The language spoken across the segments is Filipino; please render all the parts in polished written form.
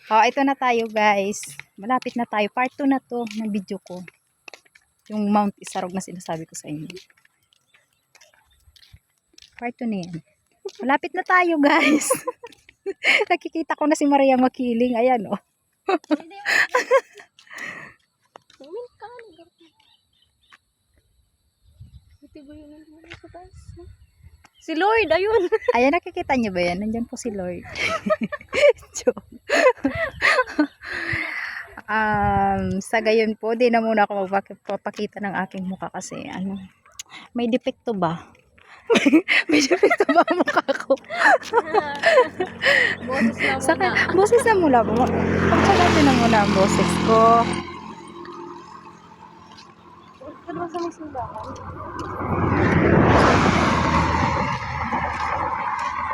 Oh, ito na tayo guys. Malapit na tayo. Part 2 na to ng video ko. Yung Mount Isarog na sinasabi ko sa inyo. Part 2 na yan. Malapit na tayo guys. Nakikita ko na si Maria makiling. Ayan oh. Si Lloyd, ayun. Ayan, nakikita niyo ba yan? Nandyan po si Lloyd. Joke. Sa gayon po, di na muna ako magpapakita ng aking mukha kasi ano, may depekto ba? May depekto ba ang mukha ko? Boses na muna. Boses na mula po. Pagsasabi na muna ang boses ko. Ano sa magsimbahan?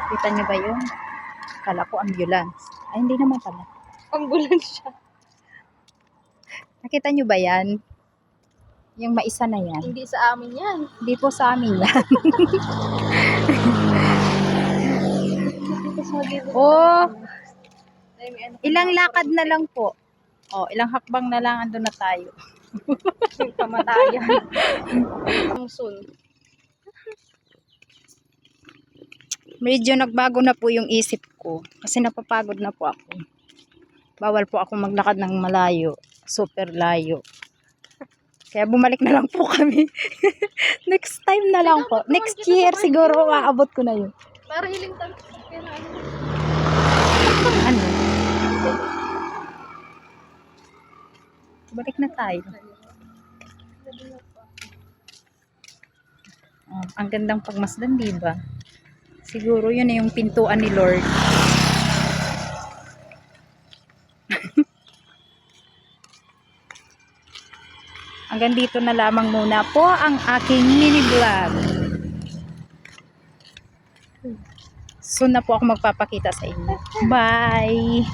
Kita niyo ba yun? Kala ko ambulance. Ay, hindi naman pala. Ambulansya. Nakita niyo ba yan? Yung maisa na yan. Hindi sa amin yan. Hindi po sa amin yan. Oh, ilang lakad na lang po. Oh, ilang hakbang na lang andun na tayo. Kamatayan. Amsun. Medyo nagbago na po yung isip ko kasi napapagod na po ako. Bawal po ako maglakad ng malayo, super layo. Kaya bumalik na lang po kami. Next time na lang po. Next year siguro maabot ko na yun. Para hiling tayo. Ano? Balik na tayo. Oh, ang gandang pagmasdan, di ba? Siguro yun na yung pintuan ni Lord. Hanggang dito na lamang muna po ang aking mini vlog. Soon na po ako magpapakita sa inyo. Bye!